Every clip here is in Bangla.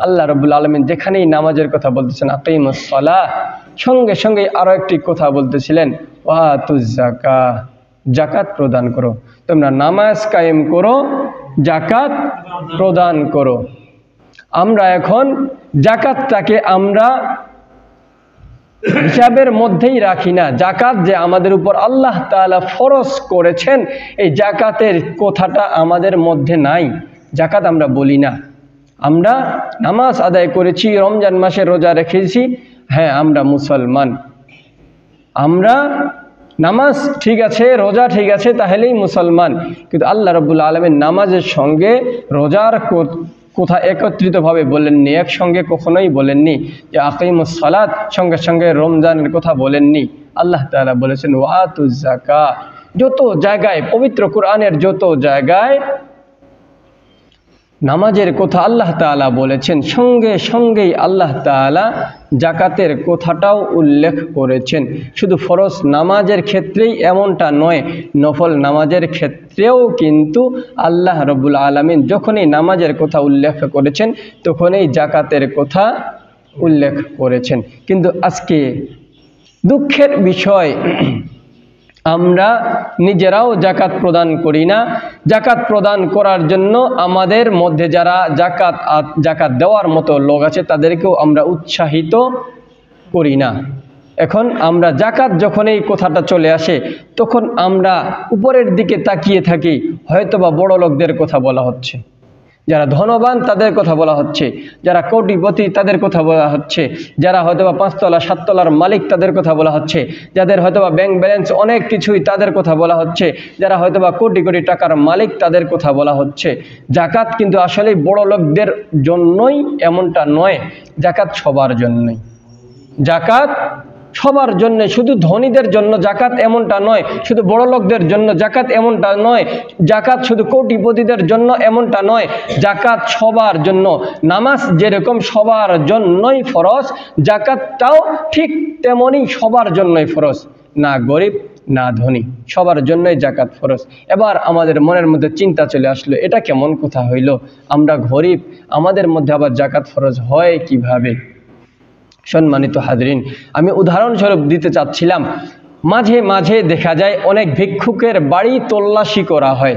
আল্লাহ রাব্বুল আলামিন যেখানেই নামাজের কথা বলতেছেন আকিমুস সালাহ, সঙ্গে সঙ্গে আরো একটি কথা বলতেছিলেন ওয়াতুজ যাকাত, যাকাত প্রদান করো। তোমরা নামাজ কায়েম করো, যাকাত প্রদান করো। আমরা এখন যাকাতটাকে আমরা হিসাবের মধ্যেই রাখি না। যাকাত যে আমাদের উপর আল্লাহ তাআলা ফরজ করেছেন, এই যাকাতের কথাটা আমাদের মধ্যে নাই। যাকাত আমরা বলি না। আমরা নামাজ আদায় করেছি, রমজান মাসে রোজা রেখেছি, হ্যাঁ আমরা মুসলমান। আমরা নামাজ ঠিক আছে, রোজা ঠিক আছে, তাহলেই মুসলমান। কিন্তু আল্লাহ রাব্বুল আলামিন নামাজের সঙ্গে রোজার কথা একত্রিতভাবে বলেননি, একসঙ্গে কখনোই বলেননি যে আকিমুস সালাত, সঙ্গে সঙ্গে রমজানের কথা বলেননি। আল্লাহ তাআলা বলেছেন ওয়াতুজ যাকাত। যত জায়গায় পবিত্র কোরআনের যত জায়গায় নামাজের কথা আল্লাহ তাআলা বলেছেন, সঙ্গে সঙ্গেই আল্লাহ তাআলা যাকাতের কথাটাও উল্লেখ করেছেন। শুধু ফরজ নামাজের ক্ষেত্রেই এমনটা নয়, নফল নামাজের ক্ষেত্রেও কিন্তু আল্লাহ রাব্বুল আলামিন যখনই নামাজের কথা উল্লেখ করেছেন তখনই যাকাতের কথা উল্লেখ করেছেন। কিন্তু আজকে দুঃখের বিষয়, আমরা নিজেরাও যাকাত প্রদান করি না। যাকাত প্রদান করার জন্য আমাদের মধ্যে যারা যাকাত দেওয়ার মতো লোক আছে তাদেরকেও আমরা উৎসাহিত করি না। এখন আমরা যাকাত যখন এই কথাটা চলে আসে তখন আমরা উপরের দিকে তাকিয়ে থাকি, হয়তোবা বড় লোকদের কথা বলা হচ্ছে, যারা ধনবান তাদের কথা বলা হচ্ছে, যারা কোটিপতি তাদের কথা বলা হচ্ছে, যারা হয়তোবা 5 তলা 7 তলার মালিক তাদের কথা বলা হচ্ছে, যাদের হয়তোবা ব্যাংক ব্যালেন্স অনেক কিছুই তাদের কথা বলা হচ্ছে, যারা হয়তোবা কোটি কোটি টাকার মালিক তাদের কথা বলা হচ্ছে। যাকাত কিন্তু আসলে বড় লোকদের জন্যই এমনটা নয়, যাকাত সবার জন্যই। যাকাত সবার জন্য, শুধু ধনীদের জন্য যাকাত এমনটা নয়, শুধু বড় লোকদের জন্য যাকাত এমনটা নয়, যাকাত শুধু কোটিপতিদের জন্য এমনটা নয়, যাকাত সবার জন্য। নামাজ যেরকম সবার জন্যই ফরজ, যাকাতটাও ঠিক তেমনই সবার জন্যই ফরজ, না গরিব না ধনী, সবার জন্যই যাকাত ফরজ। এবার আমাদের মনের মধ্যে চিন্তা চলে আসলো, এটা কেমন কথা হইল, আমরা গরিব, আমাদের মধ্যে আবার যাকাত ফরজ হয় কিভাবে? সম্মানিত হাজরিন, আমি উদাহরণস্বরূপ দিতে চাচ্ছিলাম, মাঝে মাঝে দেখা যায় অনেক ভিক্ষুকের বাড়ি তল্লাশি করা হয়।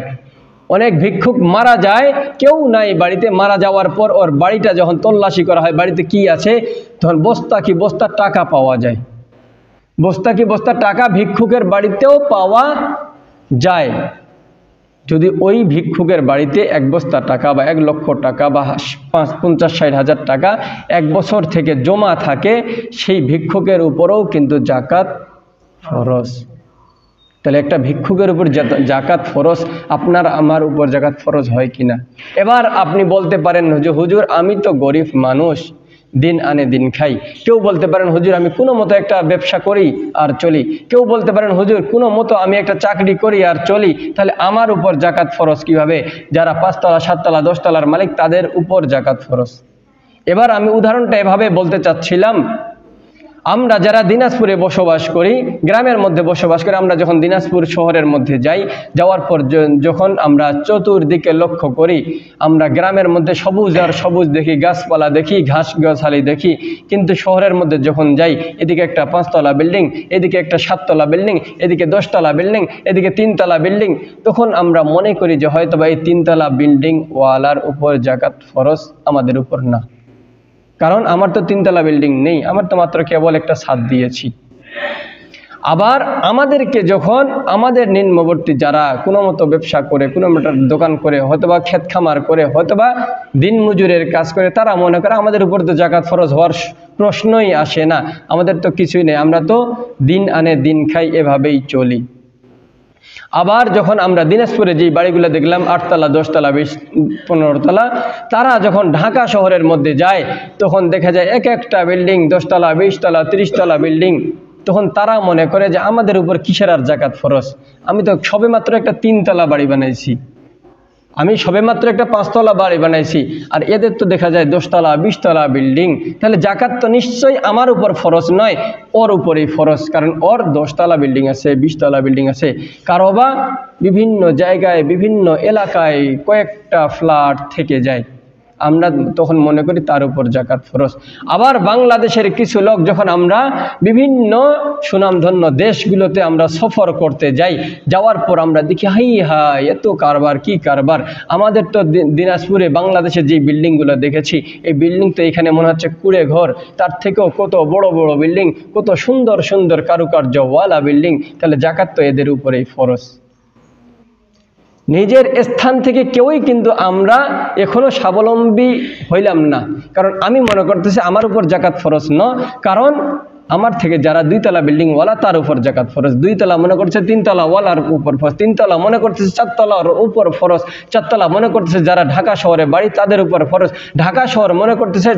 অনেক ভিক্ষুক মারা যায়, কেউ নাই বাড়িতে, মারা যাওয়ার পর ওর বাড়িটা যখন তল্লাশি করা হয়, বাড়িতে কি আছে, তখন বস্তা কি বস্তা টাকা পাওয়া যায়। বস্তা কি বস্তা টাকা ভিক্ষুকের বাড়িতেও পাওয়া যায়। যদি ওই ভিক্ষুকের বাড়িতে 1 বস্তা টাকা বা 1 লক্ষ টাকা বা 50-60 হাজার টাকা 1 বছর থেকে জমা থাকে, সেই ভিক্ষুকের উপরেও কিন্তু যাকাত ফরজ। তাহলে একটা ভিক্ষুকের উপর যাকাত ফরজ, আপনার আমার উপর যাকাত ফরজ হয় কিনা? এবার আপনি বলতে পারেন যে হুজুর আমি তো গরিব মানুষ, দিন আনে দিন খাই। কেউ বলতে পারেন হুজুর আমি কোনো মতো একটা ব্যবসা করি আর চলি। কেউ বলতে পারেন হুজুর কোনো মতো আমি একটা চাকরি করি আর চলি, তাহলে আমার উপর যাকাত ফরজ কিভাবে? যারা 5 তলা 7 তলা 10 তলার মালিক তাদের উপর যাকাত ফরজ। এবার আমি উদাহরণটা এভাবে বলতে চাচ্ছিলাম, আমরা যারা দিনাজপুরে বসবাস করি, গ্রামের মধ্যে বসবাস করি, আমরা যখন দিনাজপুর শহরের মধ্যে যাই, যাওয়ার পর যখন আমরা চতুর্দিকে লক্ষ্য করি, আমরা গ্রামের মধ্যে সবুজ আর সবুজ দেখি, গাছপালা দেখি, ঘাস গাছালি দেখি। কিন্তু শহরের মধ্যে যখন যাই, এদিকে একটা 5 তলা বিল্ডিং, এদিকে একটা 7 তলা বিল্ডিং, এদিকে 10 তলা বিল্ডিং, এদিকে 3 তলা বিল্ডিং, তখন আমরা মনে করি যে হয়তোবা এই 3 তলা বিল্ডিং ওয়ালার উপর যাকাত ফরজ, আমাদের উপর না। কারণ আমার তো 3 তলা বিল্ডিং নেই, আমার তো মাত্র কেবল একটা ছাদ দিয়েছি। আবার আমাদেরকে যখন আমাদের নিম্নবর্তী যারা কোনো মতো ব্যবসা করে, কোনো মতো দোকান করে, হয়তোবা ক্ষেত খামার করে, হয়তোবা দিন মজুরের কাজ করে, তারা মনে করে আমাদের উপর তো যাকাত ফরজ হওয়ার প্রশ্নই আসে না, আমাদের তো কিছুই নেই, আমরা তো দিন আনে দিন খাই, এভাবেই চলি। আবার যখন আমরা দিনাজপুরে যে বাড়িগুলো দেখলাম 8 তলা 10 তলা 15 তলা, তারা যখন ঢাকা শহরের মধ্যে যায় তখন দেখা যায় এক একটা বিল্ডিং 10 তলা 20 তলা 30 তলা বিল্ডিং। তখন তারা মনে করে যে আমাদের উপর কিসের আর যাকাত ফরজ, আমি তো সবেমাত্র একটা 3 তলা বাড়ি বানাইছি, আমি সবেমাত্র একটা 5 তলা বাড়ি বানাইছি, আর এদের তো দেখা যায় 10 তলা 20 তলা বিল্ডিং। তাহলে যাকাত তো নিশ্চয়ই আমার উপর ফরজ নয়, ওর উপরেই ফরজ, কারণ ওর 10 তলা বিল্ডিং আছে, 20 তলা বিল্ডিং আছে। কারোবা বিভিন্ন জায়গায় বিভিন্ন এলাকায় কয়েকটা ফ্ল্যাট থেকে যায়, আমরা তখন মনে করি তার উপর জাকাত ফরজ। আবার বাংলাদেশের কিছু লোক যখন আমরা বিভিন্ন সুনামধন্য দেশগুলোতে আমরা সফর করতে যাই, যাওয়ার পর আমরা দেখি হাই হাই এত কারবার, কি কারবার। আমাদের তো দিনাজপুরে বাংলাদেশে যে বিল্ডিংগুলো দেখেছি, এই বিল্ডিং তো এখানে মনে হচ্ছে কুড়ে ঘর, তার থেকেও কত বড় বড় বিল্ডিং, কত সুন্দর সুন্দর কারুকার্যওয়ালা বিল্ডিং। তাহলে জাকাত তো এদের উপরেই ফরজ। নিজের স্থান থেকে কেউই কিন্তু আমরা এখনো স্বাবলম্বী হইলাম না, কারণ আমি মনে করতেছি আমার উপর জাকাত ফরজ ন, কারণ আমার থেকে যারা 2 তলা বিল্ডিংওয়ালা তার উপর জাকাত ফরজ, 2 তলা মনে করছে 3 তলাওয়ালার উপর ফরজ, 3 তলা মনে করতেছে 4 তলার উপর ফরজ, 4 তলা মনে করতেছে যারা ঢাকা শহরে বাড়ি তাদের উপর ফরজ, ঢাকা শহর মনে করতেছে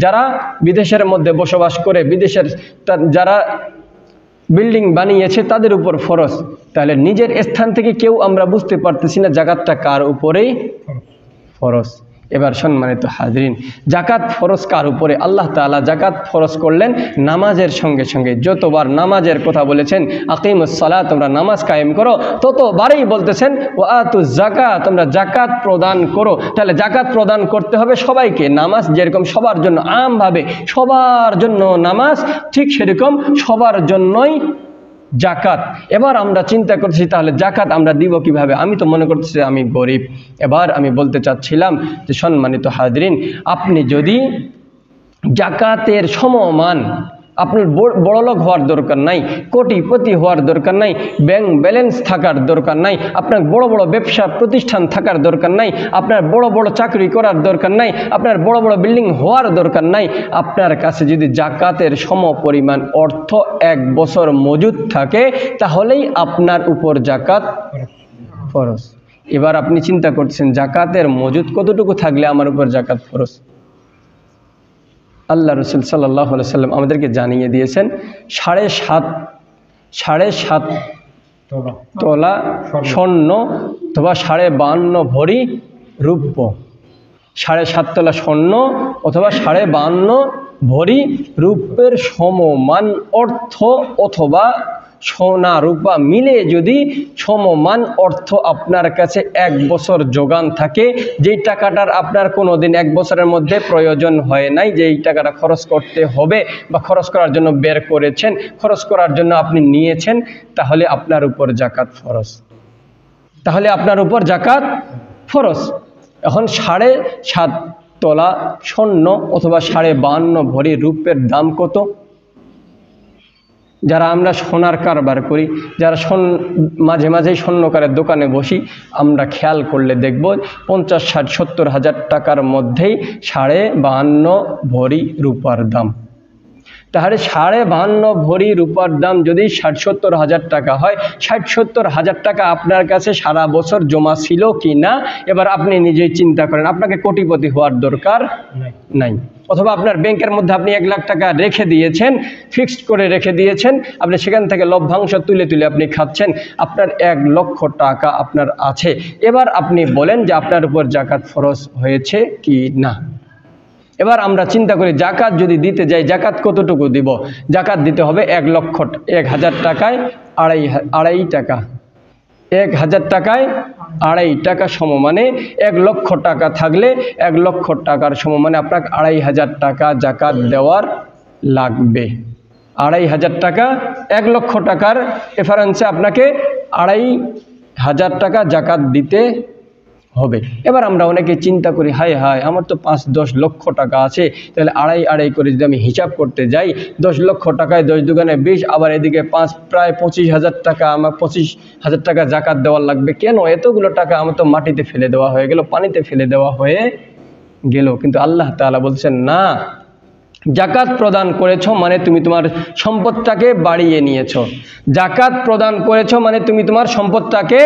যারা বিদেশের মধ্যে বসবাস করে, বিদেশের যারা বিল্ডিং বানিয়েছে তাদের উপর ফরজ। তাহলে নিজের স্থান থেকে কেউ আমরা বুঝতে পারতেছি না জাকাতটা কার উপরেই ফরজ। এবার সম্মানিত হাজরিন, জাকাত ফরজ কার উপরে? আল্লাহ তাআলা জাকাত ফরজ করলেন নামাজের সঙ্গে সঙ্গে। যতবার নামাজের কথা বলেছেন, আকিমুস সালাত, তোমরা নামাজ কায়েম করো, ততবারই বলতেছেন ওয়া আতুজ যাকাত, তোমরা জাকাত প্রদান করো। তাহলে জাকাত প্রদান করতে হবে সবাইকে। নামাজ যেরকম সবার জন্য আমভাবে সবার জন্য নামাজ, ঠিক সেরকম সবার জন্যই জাকাত। এবার আমরা চিন্তা করছি তাহলে জাকাত আমরা দিব কিভাবে? আমি তো মনে করতেছি আমি গরিব। এবার আমি বলতে চাচ্ছিলাম যে সম্মানিত হাজরিন, আপনি যদি জাকাতের সমমান, আপনার বড়লোক হওয়ার দরকার নাই, কোটিপতি হওয়ার দরকার নাই, ব্যাংক ব্যালেন্স থাকার দরকার নাই, আপনার বড় বড় ব্যবসা প্রতিষ্ঠান থাকার দরকার নাই, আপনার বড় বড় চাকরি করার দরকার নাই, আপনার বড় বড় বিল্ডিং হওয়ার দরকার নাই। আপনার কাছে যদি জাকাতের সম পরিমাণ অর্থ 1 বছর মজুদ থাকে, তাহলেই আপনার উপর জাকাত ফরজ। এবার আপনি চিন্তা করছেন জাকাতের মজুদ কতটুকু থাকলে আমার উপর জাকাত ফরজ? আল্লাহ রসুল সাল্লাল্লাহু আলাইহি সাল্লাম আমাদেরকে জানিয়ে দিয়েছেন 7.5 তোলা স্বর্ণ অথবা 52 ভরি রূপ্য। 7.5 তোলা স্বর্ণ অথবা 52 ভরি রূপের সমমান অর্থ, অথবা সোনা রূপা মিলে যদি সমমান অর্থ আপনার কাছে 1 বছর যোগান থাকে, যেই টাকাটার আপনার কোনোদিন 1 বছরের মধ্যে প্রয়োজন হয় নাই, যেই টাকাটা খরচ করতে হবে বা খরচ করার জন্য বের করেছেন, খরচ করার জন্য আপনি নিয়েছেন, তাহলে আপনার উপর জাকাত ফরজ। তাহলে আপনার উপর জাকাত ফরজ। এখন 7.5 তোলা স্বর্ণ অথবা 52 ভরি রূপের দাম কত? যারা আমরা সোনার কারবার করি, যারা মাঝে মাঝেই স্বর্ণকারের দোকানে বসি, আমরা খেয়াল করলে দেখব 50, 60, 70 হাজার টাকার মধ্যেই 52.5 ভরি রূপার দাম। তাহলে 52.5 ভরি রূপার দাম যদি 60-70 হাজার টাকা হয়, 60-70 হাজার টাকা আপনার কাছে সারা বছর জমা ছিল কি না? এবার আপনি নিজেই চিন্তা করেন। আপনাকে কোটিপতি হওয়ার দরকার নাই, অথবা আপনার ব্যাংকের মধ্যে আপনি 1 লাখ টাকা রেখে দিয়েছেন, ফিক্সড করে রেখে দিয়েছেন, আপনি সেখান থেকে লভ্যাংশ তুলে তুলে আপনি খাচ্ছেন, আপনার 1 লক্ষ টাকা আপনার আছে। এবার আপনি বলেন যে আপনার উপর জাকাত ফরজ হয়েছে কি না? এবার আমরা চিন্তা করি জাকাত যদি দিতে যাই, জাকাত কতটুকু দিব? জাকাত দিতে হবে 1,000 টাকায় 2.5 টাকা। 1000 টাকায় 2.5 টাকা সমমানে 1 লক্ষ টাকা থাকলে 1 লক্ষ টাকার সমমানে আপনাকে 2.5 টাকা জাকাত দেওয়ার লাগবে। 2.5 টাকা 1 লক্ষ টাকার রেফারেন্সে আপনাকে 2.5 টাকা জাকাত দিতে হবে। এবার আমরা অনেকে চিন্তা করি হায় হায় আমার তো 5-10 লক্ষ টাকা আছে, তাহলে 2.5 করে যদি আমি হিসাব করতে যাই, 10 লক্ষ টাকায় 10 দুগুণে 20, আবার এদিকে প্রায় 25,000 টাকা, আমার 25,000 টাকা জাকাত দেওয়ার লাগবে। কেন এতগুলো টাকা? আমার তো মাটিতে ফেলে দেওয়া হয়ে গেল, পানিতে ফেলে দেওয়া হয়ে গেল। কিন্তু আল্লাহ তাআলা বলছেন না, জাকাত প্রদান করেছো মানে তুমি তোমার সম্পদটাকে বাড়িয়ে নিয়েছো। জাকাত প্রদান করেছো মানে তুমি তোমার সম্পদটাকে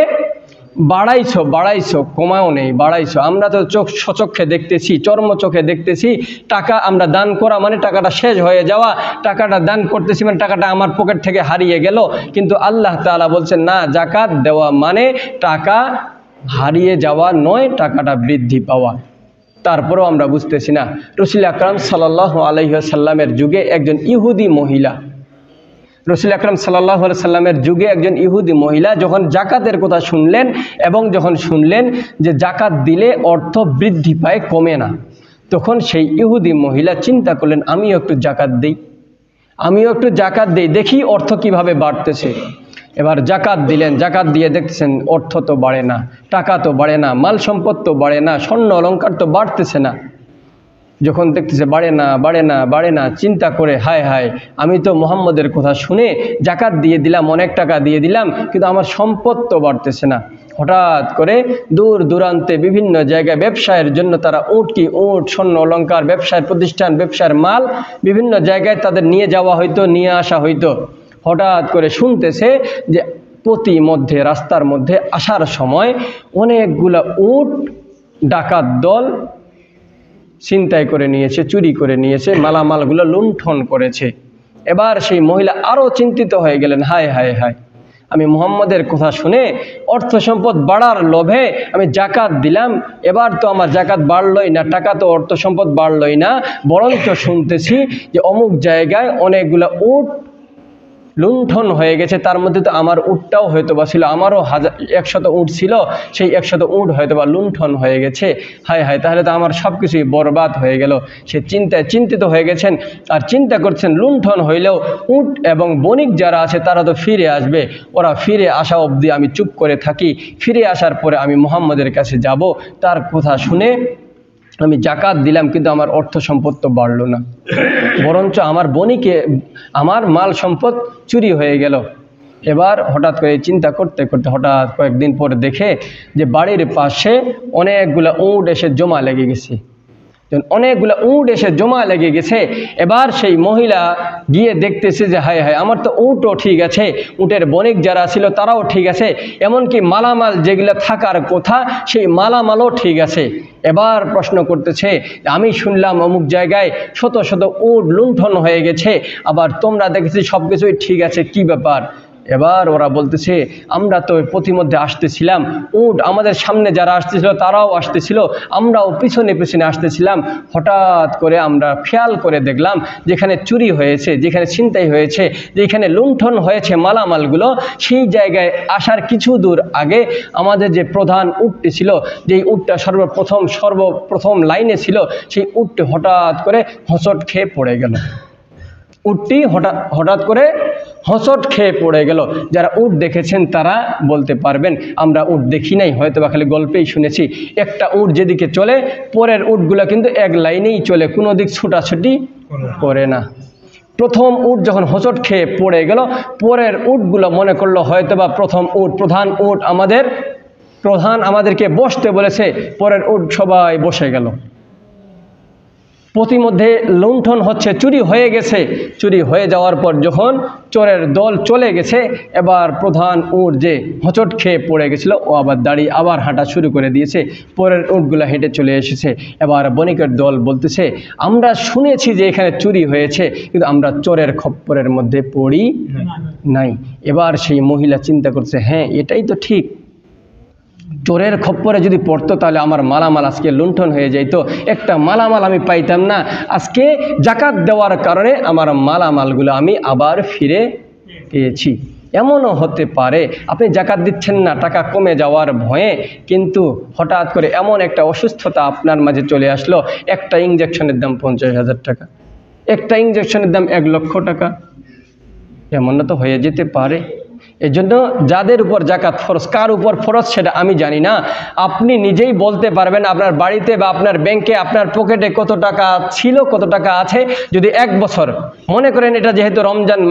বাড়াইছো, কমাও নেই, বাড়াইছো। আমরা তো সচক্ষে দেখতেছি, চর্ম চোখে দেখতেছি, টাকা আমরা দান করা মানে টাকাটা শেষ হয়ে যাওয়া, টাকাটা দান করতেছি মানে টাকাটা আমার পকেট থেকে হারিয়ে গেল। কিন্তু আল্লাহ তাআলা বলছেন না, জাকাত দেওয়া মানে টাকা হারিয়ে যাওয়া নয়, টাকাটা বৃদ্ধি পাওয়া। তারপরেও আমরা বুঝতেছি না। রাসূল আকরাম সাল্লাল্লাহু আলাইহি ওয়াসাল্লামের যুগে একজন ইহুদি মহিলা রসুল আকরাম সাল্লাল্লাহু আলাইহি সাল্লামের যুগে একজন ইহুদি মহিলা যখন জাকাতের কথা শুনলেন এবং যখন শুনলেন যে জাকাত দিলে অর্থ বৃদ্ধি পায়, কমে না, তখন সেই ইহুদি মহিলা চিন্তা করলেন আমিও একটু জাকাত দিই, দেখি অর্থ কিভাবে বাড়তেছে। এবার জাকাত দিলেন, জাকাত দিয়ে দেখতেছেন অর্থ তো বাড়ে না, টাকা তো বাড়ে না, মাল সম্পদ তো বাড়ে না, স্বর্ণ অলংকার তো বাড়তেছে না। যখন দেখতেছে বাড়ে না, চিন্তা করে হায় হায়, আমি তো মুহাম্মদের কথা শুনে জাকাত দিয়ে দিলাম, অনেক টাকা দিয়ে দিলাম, কিন্তু আমার সম্পদ তো বাড়তেছে না। হঠাৎ করে দূর দূরান্তে বিভিন্ন জায়গায় ব্যবসায়ের জন্য তারা উট স্বর্ণ অলংকার, ব্যবসায়ের প্রতিষ্ঠান, ব্যবসার মাল বিভিন্ন জায়গায় তাদের নিয়ে যাওয়া হইতো, নিয়ে আসা হইতো। হঠাৎ করে শুনতেছে যে রাস্তার মধ্যে আসার সময় অনেকগুলা উট ডাকাত দল ছিনতাই করে নিয়েছে, চুরি করে নিয়েছে, মালামালগুলো লুণ্ঠন করেছে। এবার সেই মহিলা আরও চিন্তিত হয়ে গেলেন, হায় হায় হায়, আমি মুহাম্মদের কথা শুনে অর্থ সম্পদ বাড়ার লোভে আমি জাকাত দিলাম, এবার তো আমার জাকাত বাড়লই না, টাকা তো অর্থ সম্পদ বাড়লই না, বরঞ্চ শুনতেছি যে অমুক জায়গায় অনেকগুলো উট লুণ্ঠন হয়ে গেছে, তার মধ্যে তো আমার উটটাও হয়তো বা ছিল, আমারও 100 উট ছিল, সেই 100 উট হয়তো বা লুণ্ঠন হয়ে গেছে। হায় হায়, তাহলে তো আমার সব কিছুই বরবাদ হয়ে গেল। সে চিন্তিত হয়ে গেছেন, আর চিন্তা করছেন লুণ্ঠন হইলেও উট এবং বণিক যারা আছে তারা তো ফিরে আসবে, ওরা ফিরে আসা অবধি আমি চুপ করে থাকি, ফিরে আসার পরে আমি মুহাম্মদের কাছে যাব, তার কথা শুনে আমি জাকাত দিলাম, কিন্তু আমার অর্থ সম্পদ তো বাড়লো না, বরঞ্চ আমার মাল সম্পদ চুরি হয়ে গেল। এবার হঠাৎ করে চিন্তা করতে করতে হঠাৎ কয়েকদিন পরে দেখে যে বাড়ির পাশে অনেকগুলা উট এসে জমা লেগে গেছে। এবার সেই মহিলা গিয়ে দেখতেছে যে হায় হায়, আমার তো উটও ঠিক আছে, উটের বণিক যারা ছিল তারাও ঠিক আছে, এমনকি মালামাল যেগুলো থাকার কথা সেই মালামালও ঠিক আছে। এবার প্রশ্ন করতেছে, আমি শুনলাম অমুক জায়গায় শত শত উট লুণ্ঠন হয়ে গেছে, আবার তোমরা দেখেছি সব কিছুই ঠিক আছে, কি ব্যাপার? এবার ওরা বলতেছে, আমরা তো প্রতিমধ্যে আসতেছিলাম, উট আমাদের সামনে যারা আসতেছিল তারাও আসতেছিল, আমরাও পিছনে পিছনে আসতেছিলাম, হঠাৎ করে আমরা খেয়াল করে দেখলাম যেখানে চুরি হয়েছে, যেখানে ছিনতাই হয়েছে, যেখানে লুণ্ঠন হয়েছে মালামালগুলো, সেই জায়গায় আসার কিছু দূর আগে আমাদের যে প্রধান উটটি ছিল, যেই উটটা সর্বপ্রথম লাইনে ছিল, সেই উটটি হঠাৎ করে হোঁচট খেয়ে পড়ে গেল। উটটি হঠাৎ করে হোঁচট খেয়ে পড়ে গেল। যারা উট দেখেছেন তারা বলতে পারবেন, আমরা উট দেখি নাই, হয়তো বা খালি গল্পেই শুনেছি। একটা উট যেদিকে চলে, পরের উটগুলো কিন্তু এক লাইনেই চলে, কোনো দিক ছুটাছুটি করে না। প্রথম উট যখন হোঁচট খেয়ে পড়ে গেল, পরের উটগুলো মনে করলো হয়তো বা প্রধান উট আমাদেরকে বসতে বলেছে, পরের উট সবাই বসে গেল। প্রতিমধ্যে লুণ্ঠন হচ্ছে, চুরি হয়ে গেছে। চুরি হয়ে যাওয়ার পর যখন চোরের দল চলে গেছে, এবার প্রধান উট যে হোঁচট খেয়ে পড়ে গেছিল ও আবার দাঁড়িয়ে আবার হাঁটা শুরু করে দিয়েছে, পরের উটগুলো হেঁটে চলে এসেছে। এবার বণিকের দল বলতেছে, আমরা শুনেছি যে এখানে চুরি হয়েছে, কিন্তু আমরা চোরের খপ্পরের মধ্যে পড়ি নাই। এবার সেই মহিলা চিন্তা করছে, হ্যাঁ এটাই তো ঠিক, চোরের খপ্পরে যদি পড়তো তাহলে আমার মালামাল আজকে লুণ্ঠন হয়ে যেত, একটা মালামাল আমি পাইতাম না। আজকে জাকাত দেওয়ার কারণে আমার মালামালগুলো আমি আবার ফিরে পেয়েছি। এমনও হতে পারে আপনি জাকাত দিচ্ছেন না টাকা কমে যাওয়ার ভয়ে, কিন্তু হঠাৎ করে এমন একটা অসুস্থতা আপনার মাঝে চলে আসলো, একটা ইঞ্জেকশনের দাম 50,000 টাকা, একটা ইঞ্জেকশনের দাম 1 লক্ষ টাকা, এমনটা তো হয়ে যেতে পারে। এই জন্য যাদের উপর জাকাত ফরজ, কার উপর ফরজ সেটা আমি জানি না, আপনি নিজেই বলতে পারবেন আপনার বাড়িতে বা আপনার ব্যাংকে আপনার পকেটে কত টাকা ছিল, কত টাকা আছে। যদি 1 বছর মনে করেন, এটা যেহেতু রমজান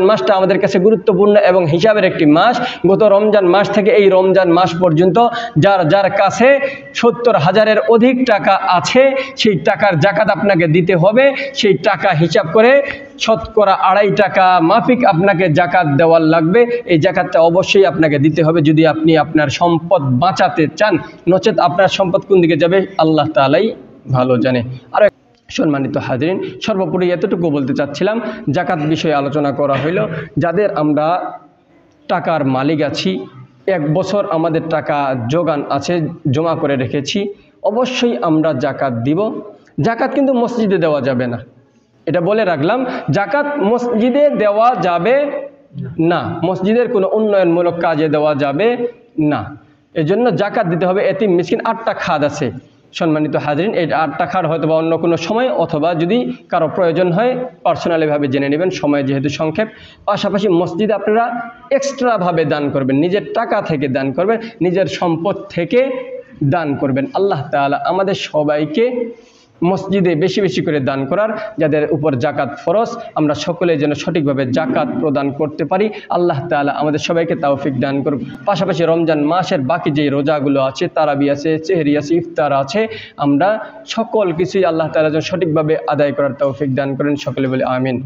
মাসটা আমাদের কাছে গুরুত্বপূর্ণ এবং হিসাবের একটি মাস, গত রমজান মাস থেকে এই রমজান মাস পর্যন্ত যার কাছে 70,000-এর অধিক টাকা আছে, সেই টাকার জাকাত আপনাকে দিতে হবে। সেই টাকা হিসাব করে শতকরা 2.5 টাকা মাফিক আপনাকে জাকাত দেওয়ার লাগবে। এই জাকাতটা অবশ্যই আপনাকে দিতে হবে যদি আপনি আপনার সম্পদ বাঁচাতে চান, নচেত আপনার সম্পদ কোন দিকে যাবে আল্লাহ তাআলাই ভালো জানে। আর সম্মানিত হাজরিন, সর্বোপরি এতটুকু বলতে চাচ্ছিলাম, জাকাত বিষয়ে আলোচনা করা হইল। যাদের আমরা টাকার মালিক আছি, 1 বছর আমাদের টাকা যোগান আছে, জমা করে রেখেছি, অবশ্যই আমরা জাকাত দিব। জাকাত কিন্তু মসজিদে দেওয়া যাবে না, এটা বলে রাখলাম। জাকাত মসজিদে দেওয়া যাবে না, মসজিদের কোনো উন্নয়নমূলক কাজে দেওয়া যাবে না। এজন্য জাকাত দিতে হবে এতিম মিসকিন। 8টা খাত আছে সম্মানিত হাজরিন, এই 8টা খাত হয়তো বা অন্য কোনো সময় অথবা যদি কারো প্রয়োজন হয় পার্সোনালিভাবে জেনে নেবেন, সময় যেহেতু সংক্ষেপ। পাশাপাশি মসজিদে আপনারা এক্সট্রাভাবে দান করবেন, নিজের টাকা থেকে দান করবেন, নিজের সম্পদ থেকে দান করবেন। আল্লাহ তাআলা আমাদের সবাইকে মসজিদে বেশি বেশি করে দান করার, যাদের উপর জাকাত ফরজ, আমরা সকলে যেন সঠিকভাবে জাকাত প্রদান করতে পারি। আল্লাহ তাআলা আমাদের সবাইকে তৌফিক দান করুন। পাশাপাশি রমজান মাসের বাকি যে রোজাগুলো আছে, তারাবি আছে, সেহরি আছে, ইফতার আছে, আমরা সকল কিছুই আল্লাহ তাআলা যেন সঠিকভাবে আদায় করার তৌফিক দান করেন। সকলে বলে আমিন।